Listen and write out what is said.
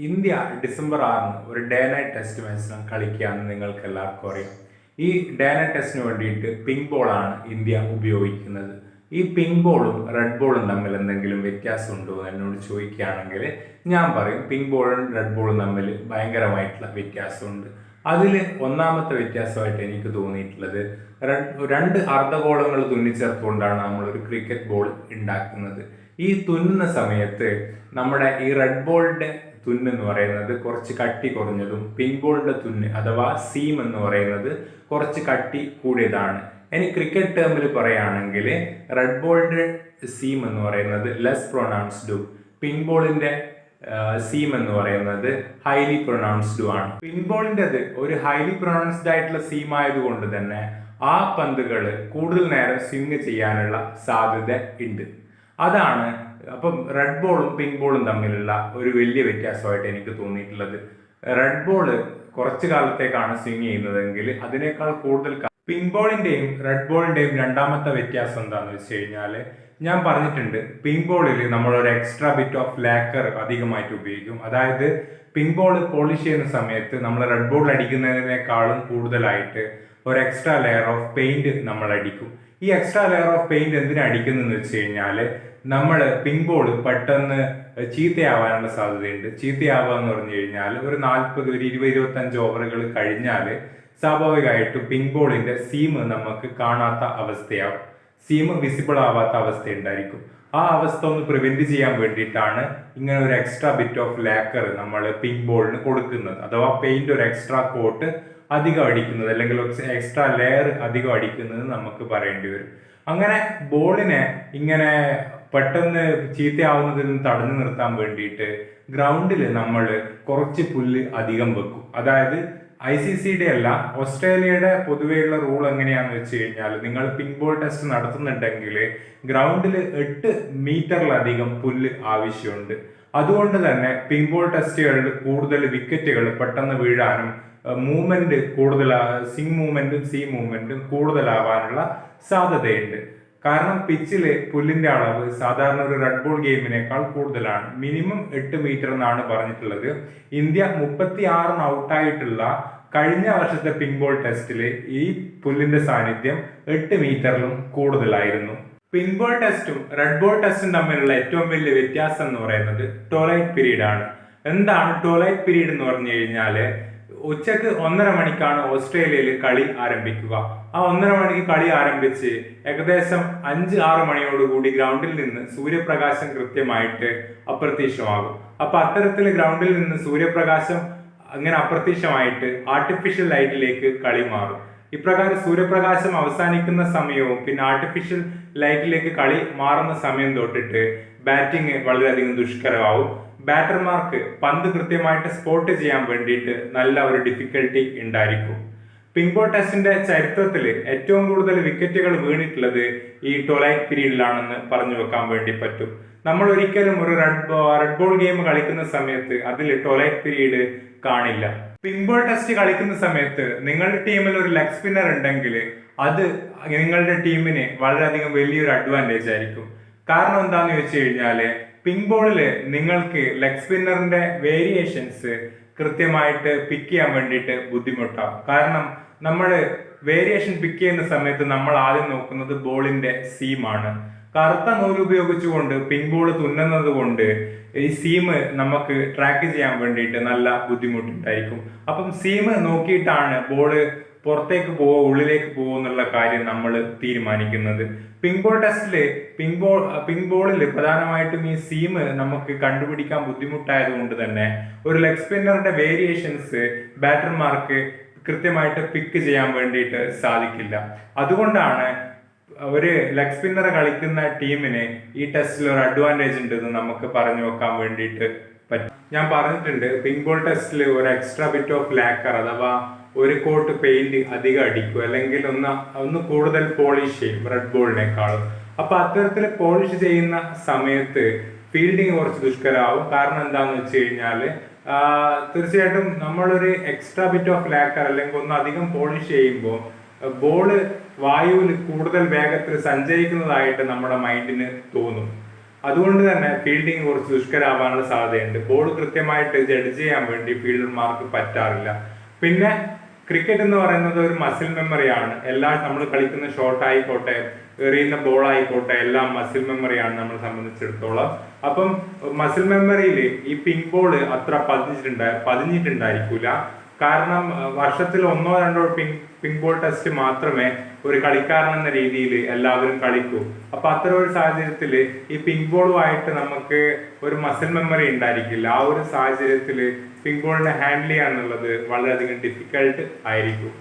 India December 6 ഒരു day night test മത്സരം കളിക്കുകയാണെന്ന് നിങ്ങൾക്ക് എല്ലാവർക്കും അറിയാം. ഈ ഡേ നൈറ്റ് ടെസ്റ്റിന് വേണ്ടിയിട്ട് പിങ്ക് ബോളാണ് ഇന്ത്യ ഉപയോഗിക്കുന്നത്. ഈ പിങ്ക് ബോളും റെഡ് ബോളും തമ്മിൽ എന്തെങ്കിലും വ്യത്യാസമുണ്ടോ എന്ന് എന്നോട് ചോദിക്കുകയാണെങ്കിൽ ഞാൻ പറയും പിങ്ക് ബോളും റെഡ് ബോളും തമ്മിൽ ഭയങ്കരമായിട്ടുള്ള വ്യത്യാസമുണ്ട്. അതിൽ ഒന്നാമത്തെ വ്യത്യാസമായിട്ട് എനിക്ക് തോന്നിയിട്ടുള്ളത് രണ്ട് അർദ്ധഗോളങ്ങൾ തുന്നിച്ചേർത്തുകൊണ്ടാണ് നമ്മളൊരു ക്രിക്കറ്റ് ബോൾ ഉണ്ടാക്കുന്നത്. ഈ തുന്നുന്ന സമയത്ത് നമ്മുടെ ഈ റെഡ് ബോളിന്റെ തുന്ന് എന്ന് പറയുന്നത് കുറച്ച് കട്ടി കുറഞ്ഞതും പിങ്ക് ബോളിന്റെ തുന്ന് അഥവാ സീം എന്ന് പറയുന്നത് കുറച്ച് കട്ടി കൂടിയതാണ്. ഇനി ക്രിക്കറ്റ് ടേമിൽ പറയുകയാണെങ്കിൽ റെഡ് ബോളിന്റെ സീം എന്ന് പറയുന്നത് ലെസ് പ്രൊനൗൺസ്ഡും പിങ്ക് ബോളിന്റെ സീം എന്ന് പറയുന്നത് ഹൈലി പ്രൊനൗൺസ്ഡും ആണ്. പിങ്ക് ബോളിൻ്റെത് ഒരു ഹൈലി പ്രൊനൗൺസ്ഡ് ആയിട്ടുള്ള സീം ആയതുകൊണ്ട് തന്നെ ആ പന്തുകൾ കൂടുതൽ നേരം സ്വിങ് ചെയ്യാനുള്ള സാധ്യത ഉണ്ട്. അതാണ് അപ്പം റെഡ് ബോളും പിങ്ക് ബോളും തമ്മിലുള്ള ഒരു വലിയ വ്യത്യാസമായിട്ട് എനിക്ക് തോന്നിയിട്ടുള്ളത്. റെഡ് ബോള് കുറച്ചു കാലത്തേക്കാണ് സ്വിങ് ചെയ്യുന്നതെങ്കിൽ അതിനേക്കാൾ കൂടുതൽ പിങ്ക് ബോളിന്റെയും റെഡ് ബോളിന്റെയും രണ്ടാമത്തെ വ്യത്യാസം എന്താണെന്ന് വെച്ച് കഴിഞ്ഞാൽ ഞാൻ പറഞ്ഞിട്ടുണ്ട്, പിങ്ക് ബോളിൽ നമ്മൾ ഒരു എക്സ്ട്രാ ബിറ്റ് ഓഫ് ലാക്കർ അധികമായിട്ട് ഉപയോഗിക്കും. അതായത് പിങ്ക് ബോൾ പോളിഷ് ചെയ്യുന്ന സമയത്ത് നമ്മൾ റെഡ് ബോൾ അടിക്കുന്നതിനേക്കാളും കൂടുതലായിട്ട് ഒരു എക്സ്ട്രാ ലെയർ ഓഫ് പെയിന്റ് നമ്മൾ അടിക്കും. ഈ എക്സ്ട്രാ ലെയർ ഓഫ് പെയിന്റ് എന്തിനാ അടിക്കുന്നതെന്ന് വെച്ച് കഴിഞ്ഞാൽ നമ്മൾ പിങ്ക് ബോൾ പെട്ടെന്ന് ചീത്തയാവാനുള്ള സാധ്യതയുണ്ട്. ചീത്തയാവുക എന്ന് പറഞ്ഞു കഴിഞ്ഞാൽ ഒരു 20-25 ഓവറുകൾ കഴിഞ്ഞാൽ സ്വാഭാവികമായിട്ടും പിങ്ക് ബോളിന്റെ സീം നമുക്ക് കാണാത്ത അവസ്ഥയാവും, സീം വിസിബിൾ ആവാത്ത അവസ്ഥ ഉണ്ടായിരിക്കും. ആ അവസ്ഥ ഒന്ന് പ്രിവെന്റ് ചെയ്യാൻ വേണ്ടിയിട്ടാണ് ഇങ്ങനെ ഒരു എക്സ്ട്രാ ബിറ്റ് ഓഫ് ലാക്കർ നമ്മൾ പിങ്ക് ബോളിന് കൊടുക്കുന്നത്, അഥവാ പെയിന്റ് ഒരു എക്സ്ട്രാ കോട്ട് അധികം അടിക്കുന്നത് അല്ലെങ്കിൽ എക്സ്ട്രാ ലെയർ അധികം അടിക്കുന്നത് നമുക്ക് പറയേണ്ടി വരും. അങ്ങനെ ബോളിനെ ഇങ്ങനെ പെട്ടെന്ന് ചീത്തയാവുന്നതിൽ നിന്ന് തടഞ്ഞു നിർത്താൻ വേണ്ടിയിട്ട് ഗ്രൗണ്ടിൽ നമ്മൾ കുറച്ച് പുല്ല് അധികം വെക്കും. അതായത് ICCയുടെ അല്ല, ഓസ്ട്രേലിയയുടെ പൊതുവെയുള്ള റൂൾ എങ്ങനെയാണെന്ന് വെച്ച് കഴിഞ്ഞാൽ നിങ്ങൾ പിങ്ക് ബോൾ ടെസ്റ്റ് നടത്തുന്നുണ്ടെങ്കിൽ ഗ്രൗണ്ടിൽ 8 മീറ്ററിലധികം പുല്ല് ആവശ്യമുണ്ട്. അതുകൊണ്ട് തന്നെ പിങ്ക് ബോൾ ടെസ്റ്റുകളിൽ കൂടുതൽ വിക്കറ്റുകൾ പെട്ടെന്ന് വീഴാനും മൂവ്മെന്റ് കൂടുതൽ സ്വിംഗ് മൂവ്മെന്റും സീം മൂവ്മെന്റും കൂടുതലാവാനുള്ള സാധ്യതയുണ്ട്. കാരണം പിച്ചില് പുല്ലിന്റെ അളവ് സാധാരണ ഒരു റെഡ് ബോൾ ഗെയിമിനേക്കാൾ കൂടുതലാണ്. മിനിമം 8 മീറ്റർ എന്നാണ് പറഞ്ഞിട്ടുള്ളത്. ഇന്ത്യ 36 ഔട്ടായിട്ടുള്ള കഴിഞ്ഞ വർഷത്തെ പിങ്ക് ബോൾ ടെസ്റ്റില് ഈ പുല്ലിന്റെ സാന്നിധ്യം 8 മീറ്ററിലും കൂടുതലായിരുന്നു. പിങ്ക് ബോൾ ടെസ്റ്റും റെഡ് ബോൾ ടെസ്റ്റും തമ്മിലുള്ള ഏറ്റവും വലിയ വ്യത്യാസം എന്ന് പറയുന്നത് ടോയ്ലറ്റ് പീരീഡ് ആണ്. എന്താണ് ടോയ്ലറ്റ് പീരീഡ് എന്ന് പറഞ്ഞു കഴിഞ്ഞാല് ഉച്ചക്ക് 1:30 മണിക്കാണ് ഓസ്ട്രേലിയയിൽ കളി ആരംഭിക്കുക. ആ 1:30 മണിക്ക് കളി ആരംഭിച്ച് ഏകദേശം 5-6 മണിയോടുകൂടി ഗ്രൗണ്ടിൽ നിന്ന് സൂര്യപ്രകാശം കൃത്യമായിട്ട് അപ്രത്യക്ഷമാകും. അപ്പൊ അത്തരത്തിൽ ഗ്രൗണ്ടിൽ നിന്ന് സൂര്യപ്രകാശം അങ്ങനെ അപ്രത്യക്ഷമായിട്ട് ആർട്ടിഫിഷ്യൽ ലൈറ്റിലേക്ക് കളി മാറും. ഇപ്രകാരം സൂര്യപ്രകാശം അവസാനിക്കുന്ന സമയവും പിന്നെ ആർട്ടിഫിഷ്യൽ ലൈറ്റിലേക്ക് കളി മാറുന്ന സമയം തൊട്ടിട്ട് ബാറ്റിംഗ് വളരെയധികം ദുഷ്കരമാവും. ബാറ്റർമാർക്ക് പന്ത് കൃത്യമായിട്ട് സ്പോട്ട് ചെയ്യാൻ വേണ്ടിയിട്ട് നല്ല ഒരു ഡിഫിക്കൽട്ടി ഉണ്ടായിരിക്കും. പിങ്ക് ബോൾ ടെസ്റ്റിന്റെ ചരിത്രത്തിൽ ഏറ്റവും കൂടുതൽ വിക്കറ്റുകൾ വീണിട്ടുള്ളത് ഈ ടോയ്ലറ്റ് പീരീഡിലാണെന്ന് പറഞ്ഞു വെക്കാൻ വേണ്ടി പറ്റും. നമ്മൾ ഒരിക്കലും ഒരു റെഡ് ബോൾ ഗെയിം കളിക്കുന്ന സമയത്ത് അതിൽ ടോയ്ലറ്റ് പീരീഡ് കാണില്ല. പിങ്ക് ബോൾ ടെസ്റ്റ് കളിക്കുന്ന സമയത്ത് നിങ്ങളുടെ ടീമിൽ ഒരു ലെഗ് സ്പിന്നർ ഉണ്ടെങ്കിൽ അത് നിങ്ങളുടെ ടീമിന് വളരെയധികം വലിയൊരു അഡ്വാൻറ്റേജ് ആയിരിക്കും. കാരണം എന്താന്ന് ചോദിച്ചു കഴിഞ്ഞാല് പിങ്ക് ബോളില് നിങ്ങൾക്ക് ലെഗ് സ്പിന്നറിന്റെ വേരിയേഷൻസ് കൃത്യമായിട്ട് പിക്ക് ചെയ്യാൻ വേണ്ടിയിട്ട് ബുദ്ധിമുട്ടാവും. കാരണം നമ്മൾ വേരിയേഷൻ പിക്ക് ചെയ്യുന്ന സമയത്ത് നമ്മൾ ആദ്യം നോക്കുന്നത് ബോളിന്റെ സീമാണ്. കറുത്ത നൂല് ഉപയോഗിച്ചുകൊണ്ട് പിങ്ക് ബോൾ തുന്നുന്നത് കൊണ്ട് ഈ സീം നമുക്ക് ട്രാക്ക് ചെയ്യാൻ വേണ്ടിയിട്ട് നല്ല ബുദ്ധിമുട്ടുണ്ടായിരിക്കും. അപ്പം സീം നോക്കിയിട്ടാണ് ബോള് പുറത്തേക്ക് പോവോ ഉള്ളിലേക്ക് പോവോ എന്നുള്ള കാര്യം നമ്മൾ തീരുമാനിക്കുന്നത്. പിങ്ക് ബോൾ ടെസ്റ്റില് പിങ്ക് ബോളിൽ പ്രധാനമായിട്ടും ഈ സീം നമുക്ക് കണ്ടുപിടിക്കാൻ ബുദ്ധിമുട്ടായത് കൊണ്ട് തന്നെ ഒരു ലെഗ് സ്പിന്നറിന്റെ വേരിയേഷൻസ് ബാറ്റർമാർക്ക് കൃത്യമായിട്ട് പിക്ക് ചെയ്യാൻ വേണ്ടിയിട്ട് സാധിക്കില്ല. അതുകൊണ്ടാണ് ഒരു ലെഗ് സ്പിന്നർ കളിക്കുന്ന ടീമിന് ഈ ടെസ്റ്റിൽ ഒരു അഡ്വാൻറ്റേജ് ഉണ്ടെന്ന് നമുക്ക് പറഞ്ഞു വെക്കാൻ വേണ്ടിയിട്ട് പറ്റും. ഞാൻ പറഞ്ഞിട്ടുണ്ട്, പിങ്ക് ബോൾ ടെസ്റ്റിൽ ഒരു എക്സ്ട്രാ ബിറ്റ് ഓഫ് ലാക്കർ അഥവാ ഒരു കോട്ട് പെയിന്റ് അധികം അടിക്കും, അല്ലെങ്കിൽ ഒന്ന് കൂടുതൽ പോളിഷ് ചെയ്യും റെഡ് ബോളിനേക്കാളും. അപ്പൊ അത്തരത്തിൽ പോളിഷ് ചെയ്യുന്ന സമയത്ത് ഫീൽഡിങ് കുറച്ച് ദുഷ്കരമാവും. കാരണം എന്താന്ന് വെച്ച് കഴിഞ്ഞാല് തീർച്ചയായിട്ടും നമ്മളൊരു എക്സ്ട്രാ ബിറ്റ് ഓഫ് ലാക്കർ അല്ലെങ്കിൽ ഒന്ന് അധികം പോളിഷ് ചെയ്യുമ്പോൾ ബോള് വായുവിൽ കൂടുതൽ വേഗത്തിൽ സഞ്ചരിക്കുന്നതായിട്ട് നമ്മുടെ മൈൻഡിന് തോന്നും. അതുകൊണ്ട് തന്നെ ഫീൽഡിങ് കുറച്ച് ദുഷ്കരമാവാനുള്ള സാധ്യതയുണ്ട്. ബോൾ കൃത്യമായിട്ട് ജഡ്ജ് ചെയ്യാൻ വേണ്ടി ഫീൽഡർമാർക്ക് പറ്റാറില്ല. പിന്നെ ക്രിക്കറ്റ് എന്ന് പറയുന്നത് ഒരു മസിൽ മെമ്മറിയാണ്. നമ്മൾ കളിക്കുന്ന ഷോട്ട് ആയിക്കോട്ടെ, എറിയുന്ന ബോൾ ആയിക്കോട്ടെ, എല്ലാം മസിൽ മെമ്മറിയാണ് നമ്മളെ സംബന്ധിച്ചിടത്തോളം. അപ്പം മസിൽ മെമ്മറിയിൽ ഈ പിങ്ക് ബോൾ അത്ര പതിഞ്ഞിട്ടുണ്ടായിരിക്കൂല. കാരണം വർഷത്തിൽ 1-2 പിങ്ക് ബോൾ ടെസ്റ്റ് മാത്രമേ ഒരു കളിക്കാരൻ എന്ന രീതിയിൽ എല്ലാവരും കളിക്കൂ. അപ്പൊ അത്തരം ഒരു സാഹചര്യത്തിൽ ഈ പിങ്ക് ബോളുമായിട്ട് നമുക്ക് ഒരു മസിൽ മെമ്മറി ഉണ്ടായിരിക്കില്ല. ആ ഒരു സാഹചര്യത്തിൽ പിങ്ക് ബോളിനെ ഹാൻഡിൽ ചെയ്യാന്നുള്ളത് വളരെയധികം ഡിഫിക്കൽട്ട് ആയിരിക്കും.